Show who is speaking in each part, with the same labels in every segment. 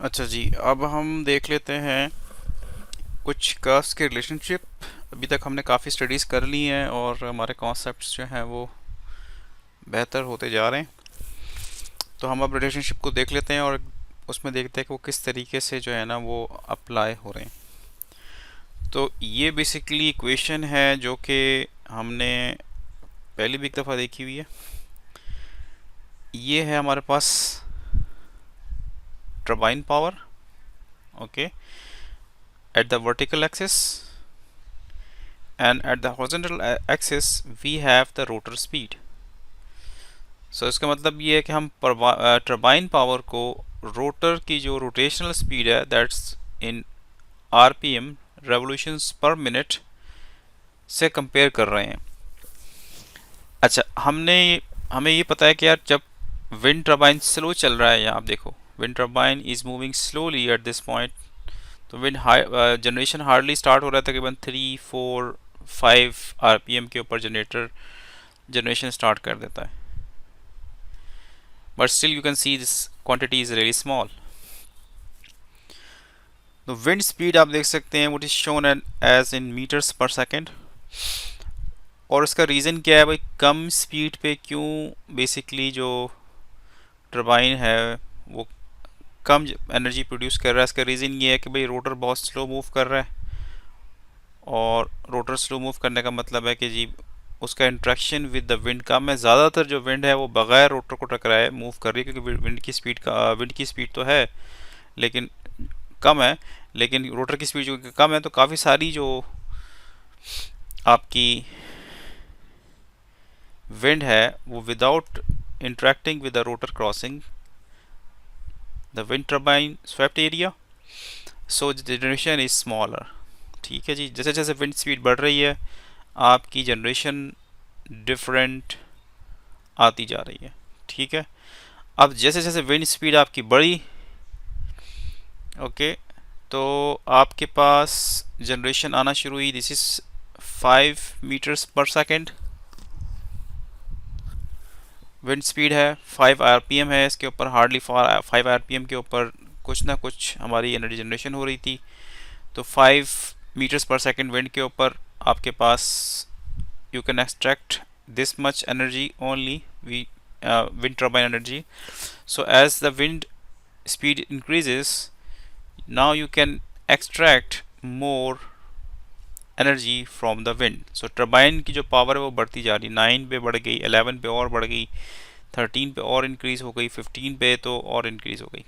Speaker 1: अच्छा जी, अब हम देख लेते हैं कुछ कर्व्स के रिलेशनशिप। अभी तक हमने काफ़ी स्टडीज़ कर ली हैं और हमारे कॉन्सेप्ट्स जो हैं वो बेहतर होते जा रहे हैं। तो हम अब रिलेशनशिप को देख लेते हैं और उसमें देखते हैं कि वो किस तरीके से जो है ना वो अप्लाई हो रहे हैं। तो ये बेसिकली इक्वेशन है जो कि हमने पहले भी एक दफ़ा देखी हुई है। ये है हमारे पास turbine power, okay, at the vertical axis, and at the horizontal axis we have the rotor speed. सो इसका मतलब ये है कि हम टर्बाइन पावर को रोटर की जो रोटेशनल स्पीड है दैट्स इन आरपीएम रेवोल्यूशंस पर मिनट से कंपेयर कर रहे हैं। अच्छा, हमें ये पता है कि यार जब विंड टर्बाइन स्लो चल रहा है, यहाँ आप देखो wind turbine is moving slowly at this point, तो विंड जनरेशन हार्डली स्टार्ट हो रहा है, तकरीबन 3, 4, 5 आरपीएम के ऊपर जनरेटर जनरेशन स्टार्ट कर देता है। But still you can see this quantity is really small. तो wind speed आप देख सकते हैं what is shown as in meters per second। और इसका रीज़न क्या है भाई, कम स्पीड पे क्यों बेसिकली जो टर्बाइन है वो कम एनर्जी प्रोड्यूस कर रहा है। इसका रीज़न ये है कि भाई रोटर बहुत स्लो मूव कर रहा है, और रोटर स्लो मूव करने का मतलब है कि जी उसका इंट्रैक्शन विद द विंड कम है। ज़्यादातर जो विंड है वो बगैर रोटर को टकराए मूव कर रही है, क्योंकि विंड की स्पीड तो है लेकिन कम है, लेकिन रोटर की स्पीड जो कम है, तो काफ़ी सारी जो आपकी विंड है वो without interacting with the rotor crossing the wind turbine swept area, so the generation is smaller. ठीक है जी, जैसे जैसे विंड स्पीड बढ़ रही है आपकी जनरेशन डिफरेंट आती जा रही है। ठीक है, अब जैसे जैसे विंड स्पीड आपकी बढ़ी, ओके, तो आपके पास जनरेशन आना शुरू हुई। This is 5 metres per second wind speed है, 5 आरपीएम है, इसके ऊपर हार्डली 5 आरपीएम के ऊपर कुछ ना कुछ हमारी एनर्जी जनरेशन हो रही थी। तो 5 मीटर्स पर सेकेंड विंड के ऊपर आपके पास you can extract this much energy only, wind turbine energy. So as the wind speed increases, now you can extract more energy from the wind. So turbine की जो power है वो बढ़ती जा रही, 9 पे बढ़ गई, 11 पे और बढ़ गई, 13 पे और इंक्रीज हो गई, 15 पे तो और इंक्रीज हो गई।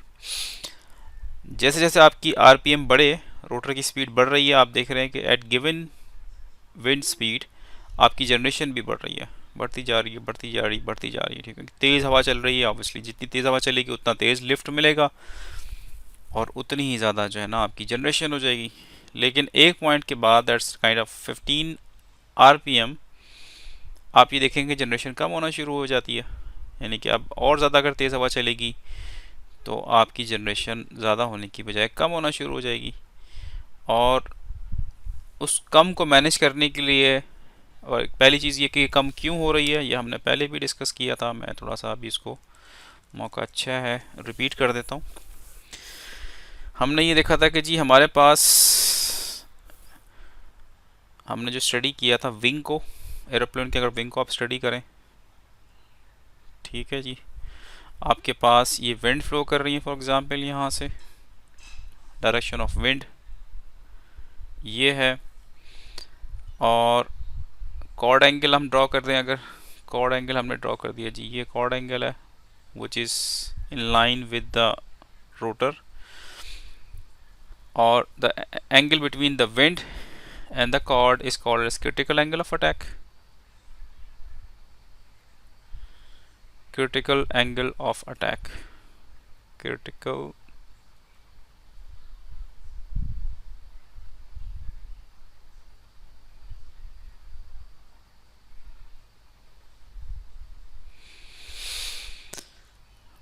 Speaker 1: जैसे जैसे आपकी आरपीएम बढ़े, रोटर की स्पीड बढ़ रही है, आप देख रहे हैं कि एट गिवन विंड स्पीड आपकी जनरेशन भी बढ़ रही है, बढ़ती जा रही है, बढ़ती जा रही है, बढ़ती जा रही है। ठीक है, तेज़ हवा चल रही है, ऑब्वियसली जितनी तेज़ हवा चलेगी उतना तेज़ लिफ्ट मिलेगा और उतनी ही ज़्यादा जो है ना आपकी जनरेशन हो जाएगी। लेकिन एक पॉइंट के बाद दैट्स काइंड ऑफ 15 आरपीएम आप ये देखेंगे जनरेशन कम होना शुरू हो जाती है, यानी कि अब और ज़्यादा अगर तेज़ हवा चलेगी तो आपकी जनरेशन ज़्यादा होने की बजाय कम होना शुरू हो जाएगी। और उस कम को मैनेज करने के लिए, और पहली चीज़ ये कि कम क्यों हो रही है ये हमने पहले भी डिस्कस किया था, मैं थोड़ा सा अभी इसको मौका अच्छा है रिपीट कर देता हूँ। हमने ये देखा था कि जी हमारे पास हमने जो स्टडी किया था विंग को, एरोप्लेन के अगर विंग को आप स्टडी करें, ठीक है जी, आपके पास ये विंड फ्लो कर रही है फॉर एग्जांपल यहाँ से, डायरेक्शन ऑफ विंड ये है, और कॉर्ड एंगल हम ड्रॉ कर दें, अगर कॉर्ड एंगल हमने ड्रॉ कर दिया जी, ये कॉर्ड एंगल है which is in line with the rotor, और the angle between the wind and the chord is called as critical angle of attack. Critical angle of attack. Critical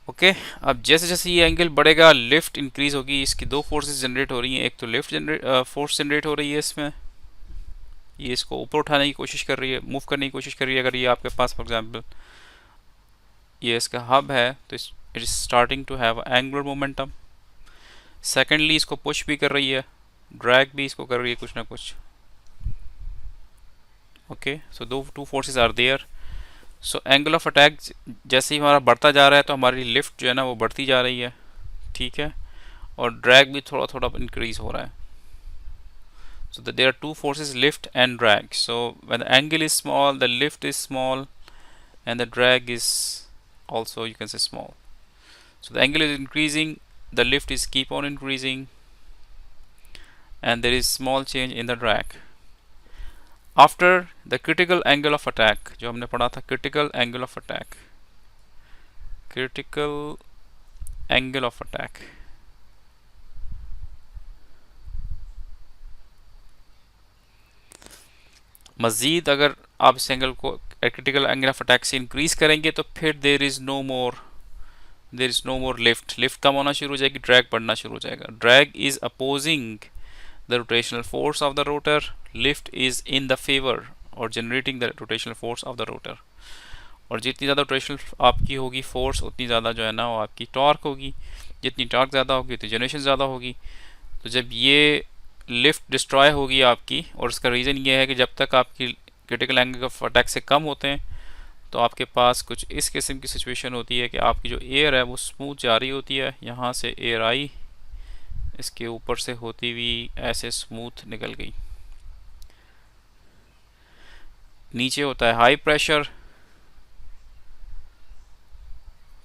Speaker 1: okay अब जैसे जैसे ये angle बढ़ेगा lift increase होगी। इसकी दो forces generate हो रही हैं, एक तो लिफ्ट फोर्स जनरेट हो रही है इसमें, ये इसको ऊपर उठाने की कोशिश कर रही है, मूव करने की कोशिश कर रही है। अगर ये आपके पास फॉर एग्जांपल ये इसका हब है तो it is starting to have angular momentum, secondly इसको पुश भी कर रही है, ड्रैग भी इसको कर रही है कुछ ना कुछ। ओके, सो दो two forces are there. So angle of attack जैसे ही हमारा बढ़ता जा रहा है तो हमारी लिफ्ट जो है ना वो बढ़ती जा रही है, ठीक है, और ड्रैग भी थोड़ा थोड़ा इंक्रीज हो रहा है। So that there are two forces, lift and drag. So when the angle is small, the lift is small, and the drag is also, you can say, small. So the angle is increasing, the lift is keep on increasing, and there is small change in the drag. After the critical angle of attack, जो हमने पढ़ा था critical angle of attack, critical angle of attack, मज़ीद अगर आप इस angle को critical angle of attack से इंक्रीज करेंगे तो फिर there is no more lift कम होना शुरू हो जाएगी, ड्रैग बढ़ना शुरू हो जाएगा। Drag is opposing the rotational force of the rotor, lift is in the favour और generating the rotational force of the rotor. और जितनी ज़्यादा रोटेशनल आपकी होगी फोर्स, उतनी ज़्यादा जो है ना वो आपकी टॉर्क होगी, जितनी टॉर्क ज़्यादा होगी उतनी जनरेशन ज़्यादा होगी। तो जब ये लिफ्ट डिस्ट्रॉय होगी आपकी, और इसका रीज़न ये है कि जब तक आपकी क्रिटिकल एंगल ऑफ अटैक से कम होते हैं तो आपके पास कुछ इस किस्म की सिचुएशन होती है कि आपकी जो एयर है वो स्मूथ जा रही होती है, यहाँ से एयर आई, इसके ऊपर से होती हुई ऐसे स्मूथ निकल गई। नीचे होता है हाई प्रेशर,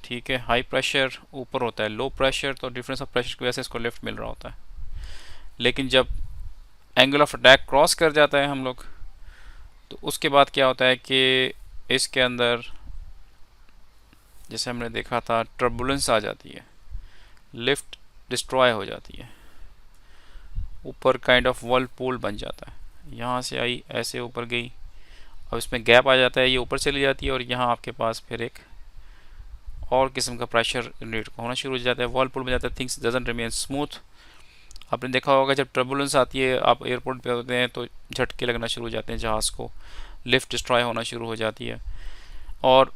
Speaker 1: ठीक है, हाई प्रेशर, ऊपर होता है लो प्रेशर, तो डिफरेंस ऑफ प्रेशर की वजह से इसको लिफ्ट मिल रहा होता है। लेकिन जब एंगल ऑफ अटैक क्रॉस कर जाता है हम लोग, तो उसके बाद क्या होता है कि इसके अंदर जैसे हमने देखा था टर्बुलेंस आ जाती है, लिफ्ट डिस्ट्रॉय हो जाती है, ऊपर काइंड ऑफ वर्लपूल बन जाता है, यहाँ से आई ऐसे ऊपर गई, अब इसमें गैप आ जाता है, ये ऊपर चली जाती है और यहाँ आपके पास फिर एक और किस्म का प्रेशर जनरेट होना शुरू हो जाता है, वर्लपूल बन जाता है, थिंग्स डजंट रिमेन स्मूथ। आपने देखा होगा जब टर्बुलेंस आती है, आप एयरपोर्ट पे होते हैं तो झटके लगना शुरू हो जाते हैं जहाज़ को, लिफ्ट डिस्ट्रॉय होना शुरू हो जाती है, और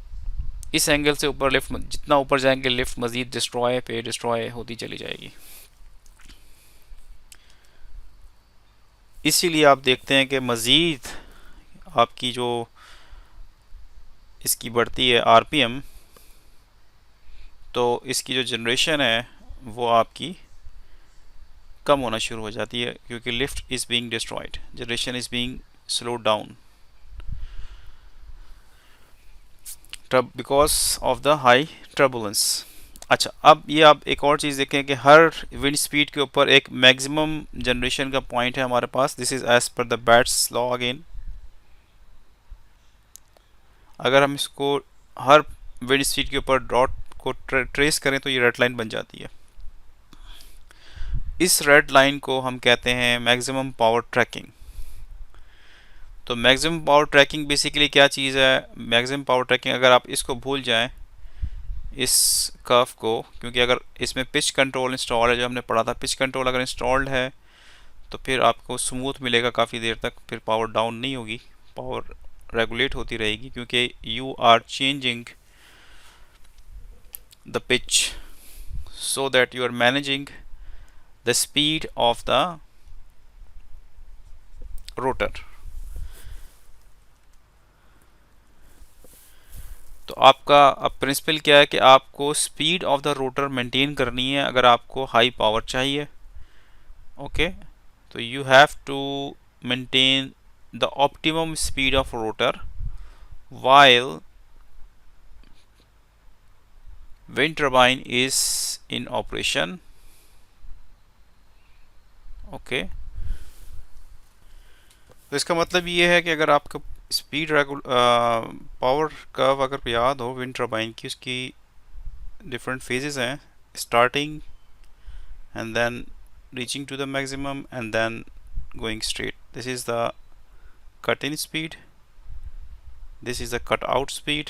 Speaker 1: इस एंगल से ऊपर लिफ्ट जितना ऊपर जाएंगे लिफ्ट मज़ीद डिस्ट्रॉय होती चली जाएगी। इसीलिए आप देखते हैं कि मज़ीद आपकी जो इसकी बढ़ती है आरपीएम, तो इसकी जो जनरेशन है वो आपकी कम होना शुरू हो जाती है, क्योंकि lift is being destroyed, generation is being slowed down because of the high turbulence. अच्छा, अब ये आप एक और चीज़ देखें कि हर विंड स्पीड के ऊपर एक मैक्सिमम जनरेशन का पॉइंट है हमारे पास, this is as per the Betz law again. अगर हम इसको हर विंड स्पीड के ऊपर डॉट को ट्रेस करें तो ये रेड लाइन बन जाती है। इस रेड लाइन को हम कहते हैं मैक्सिमम पावर ट्रैकिंग। तो मैक्सिमम पावर ट्रैकिंग बेसिकली क्या चीज़ है? मैक्सिमम पावर ट्रैकिंग, अगर आप इसको भूल जाएं इस कर्व को, क्योंकि अगर इसमें पिच कंट्रोल इंस्टॉल है, जो हमने पढ़ा था, पिच कंट्रोल अगर इंस्टॉल्ड है तो फिर आपको स्मूथ मिलेगा काफ़ी देर तक, फिर पावर डाउन नहीं होगी, पावर रेगुलेट होती रहेगी, क्योंकि you are changing the pitch so that you are managing the speed of the rotor. तो आपका अब प्रिंसिपल क्या है कि आपको speed of the rotor maintain करनी है अगर आपको हाई पावर चाहिए। ओके, तो you have to maintain the optimum speed of rotor while wind turbine is in operation. Okay, तो इसका मतलब ये है कि अगर आपका स्पीड पावर कर्व अगर याद हो विंड टर्बाइन की, उसकी डिफरेंट फेजेस हैं, starting and then reaching to the maximum and then going straight. This is the cut in speed, this is the cut out speed,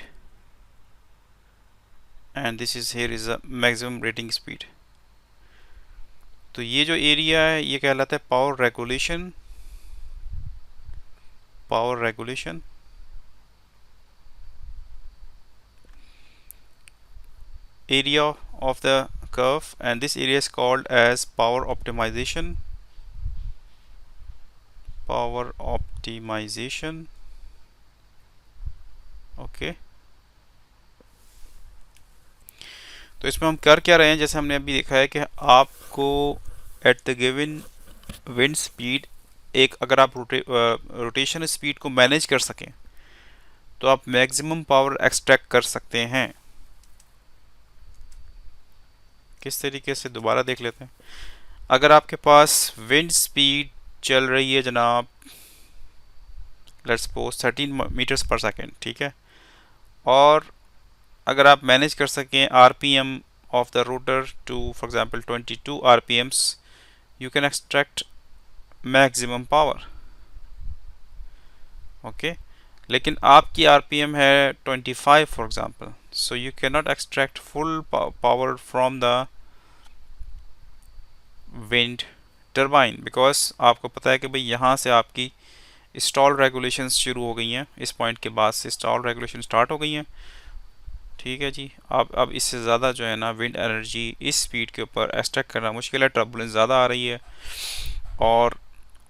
Speaker 1: and this is here is the maximum rating speed. तो ये जो area है ये कहलाता है power regulation. Power regulation area of the curve, and this area is called as power optimization. Okay तो इसमें हम कर क्या रहे हैं, जैसे हमने अभी देखा है कि आपको at the given wind speed एक, अगर आप रोटेशन स्पीड को मैनेज कर सकें तो आप मैक्सिमम पावर एक्सट्रैक्ट कर सकते हैं। किस तरीके से, दोबारा देख लेते हैं। अगर आपके पास विंड स्पीड चल रही है जनाब, let's suppose 13 metres per second, ठीक है, और अगर आप मैनेज कर सकें RPM of the rotor to for example 22 RPMs, you can extract maximum power. Okay, लेकिन आपकी आरपीएम है 25 for example, so you can not extract full power from the wind turbine, because आपको पता है कि भाई यहाँ से आपकी स्टॉल रेगुलेशंस शुरू हो गई हैं, इस पॉइंट के बाद से स्टॉल रेगुलेशन स्टार्ट हो गई हैं। ठीक है जी, अब इससे ज़्यादा जो है ना विंड एनर्जी इस स्पीड के ऊपर एक्सट्रैक्ट करना मुश्किल है, टर्बुलेंस ज़्यादा आ रही है। और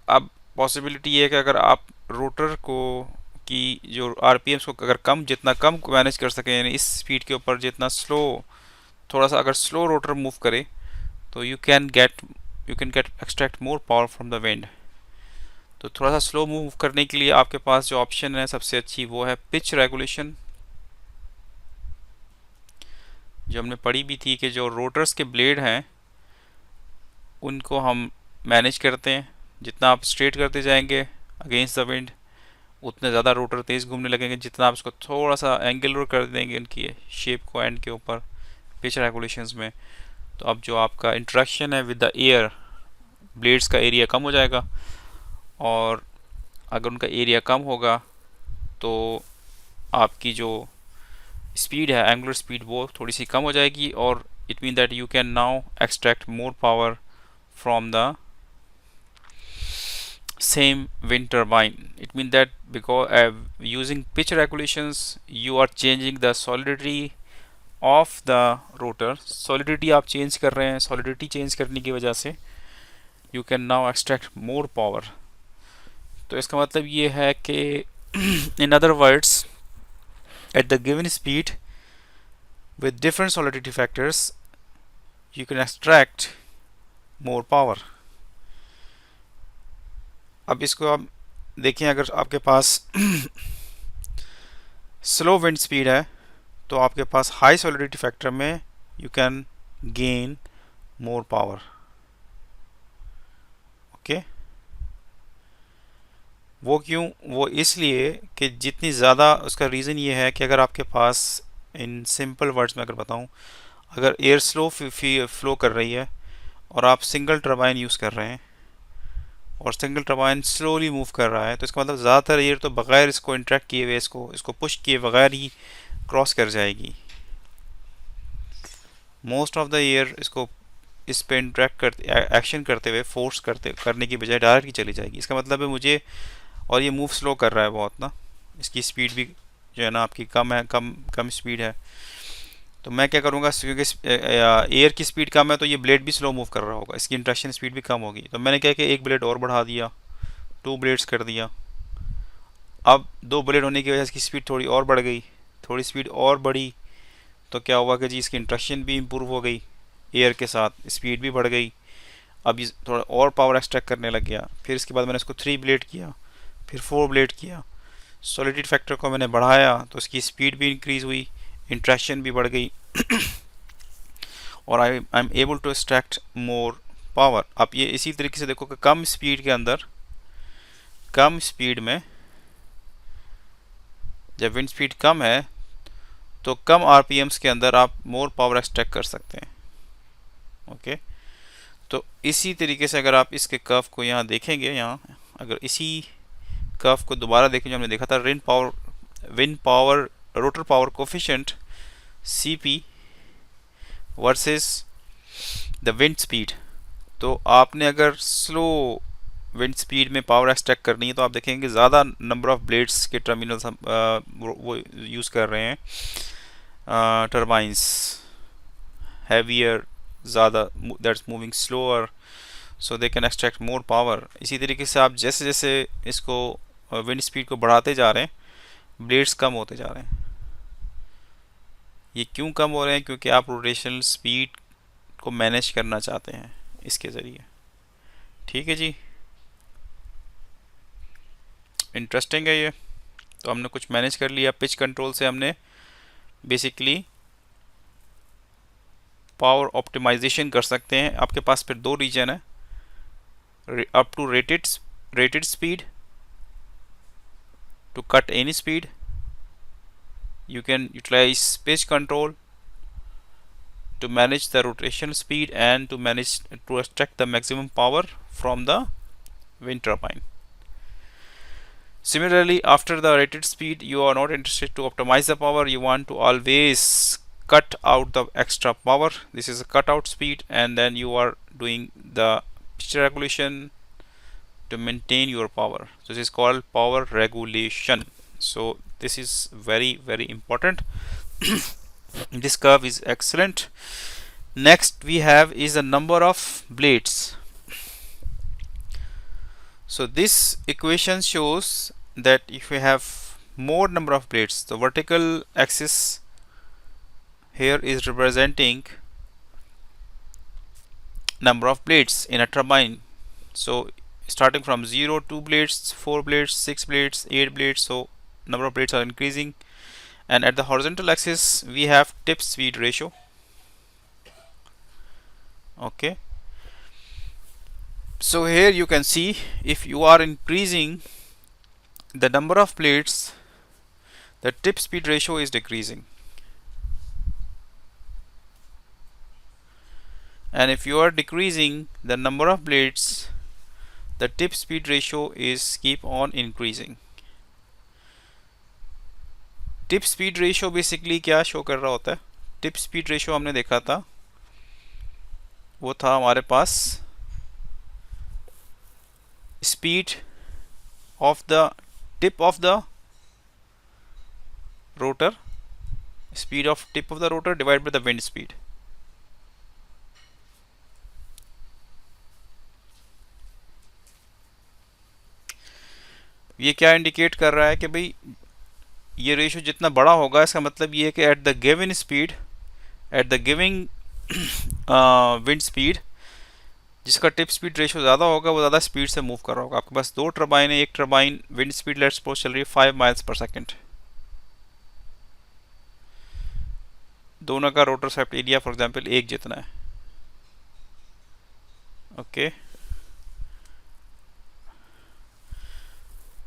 Speaker 1: अब पॉसिबिलिटी ये है कि अगर आप रोटर को की जो आरपीएम्स को अगर जितना कम मैनेज कर सकें, यानी इस स्पीड के ऊपर जितना स्लो, थोड़ा सा अगर स्लो रोटर मूव करे तो you can get extract more power from the wind. तो थोड़ा सा स्लो मूव करने के लिए आपके पास जो ऑप्शन है सबसे अच्छी वो है पिच रेगुलेशन, जो हमने पढ़ी भी थी कि जो रोटर्स के ब्लेड हैं उनको हम मैनेज करते हैं, जितना आप स्ट्रेट करते जाएंगे अगेंस्ट द विंड उतने ज़्यादा रोटर तेज़ घूमने लगेंगे, जितना आप उसको थोड़ा सा एंगुलर कर देंगे उनकी शेप को एंड के ऊपर पिच रेगुलेशंस में, तो अब जो आपका इंटरेक्शन है विद द एयर, ब्लेड्स का एरिया कम हो जाएगा, और अगर उनका एरिया कम होगा तो आपकी जो स्पीड है, एंगुलर स्पीड, वो थोड़ी सी कम हो जाएगी, और it mean that you can now extract more power from the same wind turbine. It means that because using pitch regulations you are changing the solidity of the rotor. Solidity आप change कर रहे हैं, solidity change करने की वजह से you can now extract more power. तो इसका मतलब ये है कि in other words at the given speed with different solidity factors you can extract more power. अब इसको आप देखें, अगर आपके पास स्लो विंड स्पीड है तो आपके पास हाई सॉलिडिटी फैक्टर में you can gain more power. Okay, वो क्यों? वो इसलिए कि जितनी ज़्यादा, उसका रीज़न ये है कि अगर आपके पास, इन सिंपल वर्ड्स में अगर बताऊं, अगर एयर स्लो फ्लो कर रही है और आप सिंगल टर्बाइन यूज़ कर रहे हैं और सिंगल टर्बाइन स्लोली मूव कर रहा है, तो इसका मतलब ज़्यादातर एयर तो बग़ैर इसको इंटरेक्ट किए हुए, इसको पुश किए बगैर ही क्रॉस कर जाएगी। मोस्ट ऑफ द एयर इसको इस पे इंटरेक्ट करते, एक्शन करते हुए, फोर्स करने की बजाय डायरेक्ट ही चली जाएगी। इसका मतलब है मुझे, और ये मूव स्लो कर रहा है बहुत ना, इसकी स्पीड भी जो है ना आपकी कम है, कम स्पीड है, तो मैं क्या करूँगा, क्योंकि एयर की स्पीड कम है तो ये ब्लेड भी स्लो मूव कर रहा होगा, इसकी इंट्रैक्शन स्पीड भी कम होगी, तो मैंने क्या कि एक ब्लेड और बढ़ा दिया, 2 ब्लेड्स कर दिया। अब 2 ब्लेड होने की वजह से इसकी स्पीड थोड़ी और बढ़ गई, थोड़ी स्पीड और बढ़ी तो क्या हुआ कि जी इसकी इंट्रैक्शन भी इम्प्रूव हो गई, एयर के साथ स्पीड भी बढ़ गई, अब ये थोड़ा और पावर एक्सट्रैक्ट करने लग गया। फिर इसके बाद मैंने इसको 3 ब्लेड किया, फिर 4 ब्लेड किया, सॉलिडिटी फैक्टर को मैंने बढ़ाया तो इसकी स्पीड भी इंक्रीज़ हुई, इंट्रैक्शन भी बढ़ गई और I am able to extract more power. आप ये इसी तरीके से देखो कि कम स्पीड के अंदर, कम स्पीड में जब विंड स्पीड कम है तो कम आरपीएम्स के अंदर आप मोर पावर एक्सट्रैक्ट कर सकते हैं। ओके, तो इसी तरीके से अगर आप इसके कर्व को यहाँ देखेंगे, यहाँ अगर इसी कर्व को दोबारा देखें जो हमने देखा था, wind power rotor power coefficient CP versus the wind speed, तो आपने अगर स्लो विंड स्पीड में पावर एक्सट्रैक्ट करनी है तो आप देखेंगे ज़्यादा नंबर ऑफ ब्लेड्स के टर्मिनल्स हम वो यूज़ कर रहे हैं, टर्बाइंस, हैवियर ज़्यादा that's moving slower, so they can extract more power. इसी तरीके से आप जैसे जैसे इसको विंड स्पीड को बढ़ाते जा रहे हैं, ब्लेड्स कम होते जा रहे हैं। ये क्यों कम हो रहे हैं? क्योंकि आप रोटेशनल स्पीड को मैनेज करना चाहते हैं इसके ज़रिए। ठीक है जी, इंटरेस्टिंग है ये। तो हमने कुछ मैनेज कर लिया। पिच कंट्रोल से हमने बेसिकली पावर ऑप्टिमाइजेशन कर सकते हैं। आपके पास फिर दो रीजन है, up to rated speed, to cut any speed you can utilize pitch control to manage the rotational speed and to extract the maximum power from the wind turbine. Similarly, after the rated speed, you are not interested to optimize the power, you want to always cut out the extra power. This is a cutout speed, and then you are doing the pitch regulation to maintain your power. So this is called power regulation. So this is very important. This curve is excellent. Next we have is the number of blades. So this equation shows that if we have more number of blades, the vertical axis here is representing number of blades in a turbine. So starting from 0, 2 blades, 4 blades, 6 blades, 8 blades, so number of blades are increasing. And at the horizontal axis we have tip speed ratio. Okay, so here you can see if you are increasing the number of blades, the tip speed ratio is decreasing, and if you are decreasing the number of blades, the tip speed ratio is keep on increasing. Tip speed ratio basically क्या show कर रहा होता है? Tip speed ratio हमने देखा था, वो था हमारे पास speed of the tip of the rotor, speed of tip of the rotor divide by the wind speed. ये क्या इंडिकेट कर रहा है कि भाई ये रेशियो जितना बड़ा होगा, इसका मतलब ये है कि at the given speed, at the giving wind speed, जिसका टिप स्पीड रेशियो ज़्यादा होगा वो ज़्यादा स्पीड से मूव कर रहा होगा। आपके पास दो टर्बाइन है, एक turbine wind speed let's suppose चल रही है 5 माइल्स पर सेकेंड, दोनों का rotor shaft area for example एक जितना है। Okay,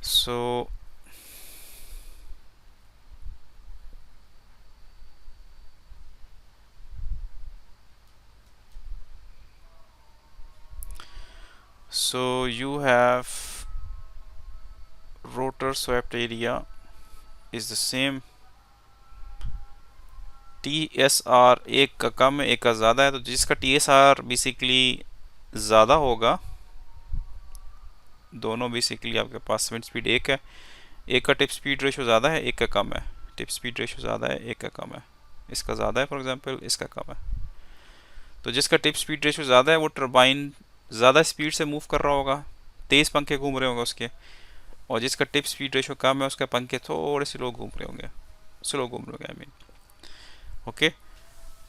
Speaker 1: so you have rotor swept area is the same, TSR एक का कम है एक का ज़्यादा है, तो जिसका TSR बेसिकली ज़्यादा होगा, दोनों बेसिकली आपके पास विंड स्पीड एक है, एक का टिप स्पीड रेशियो ज़्यादा है एक का कम है, टिप स्पीड रेशियो ज़्यादा है एक का कम है, इसका ज़्यादा है फॉर एग्जांपल इसका कम है। तो जिसका टिप स्पीड रेशियो ज़्यादा है वो टर्बाइन ज़्यादा स्पीड से मूव कर रहा होगा, तेज़ पंखे घूम रहे होंगे उसके, और जिसका टिप स्पीड रेशियो कम है उसके पंखे थोड़े स्लो घूम रहे होंगे, स्लो घूम रहे होंगे आई मीन। ओके,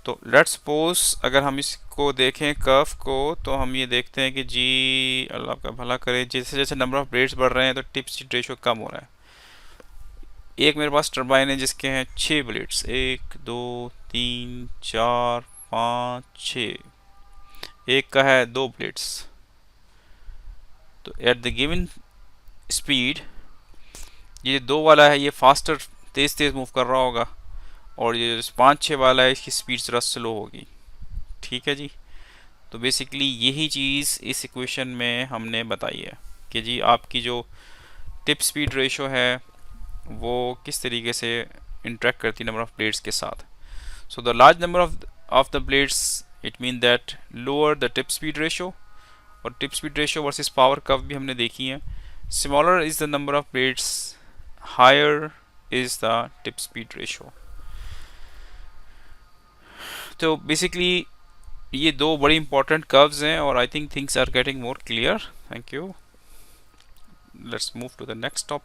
Speaker 1: तो लेट्स सपोज अगर हम इसको देखें कर्व को, तो हम ये देखते हैं कि जी अल्लाह आपका भला करे, जैसे जैसे नंबर ऑफ ब्लेड्स बढ़ रहे हैं तो टिप स्पीड रेशियो कम हो रहा है। एक मेरे पास टर्बाइन है जिसके हैं 6 ब्लेड्स, 1 2 3 4 5 6, एक का है 2 ब्लेड्स, तो एट द गिवन स्पीड ये 2 वाला है ये फास्टर तेज़ तेज़ मूव कर रहा होगा, और ये 5-6 वाला है इसकी स्पीड ज़रा स्लो होगी। ठीक है जी, तो बेसिकली यही चीज़ इस इक्वेशन में हमने बताई है कि जी आपकी जो टिप स्पीड रेशियो है वो किस तरीके से इंटरेक्ट करती है नंबर ऑफ ब्लेड्स के साथ। So the large number of the blades it mean that lower the tip speed ratio, और tip speed ratio versus power curve भी हमने देखी है। Smaller is the number of blades, higher is the tip speed ratio. तो basically ये दो बड़ी important curves हैं और I think things are getting more clear. Thank you. Let's move to the next topic.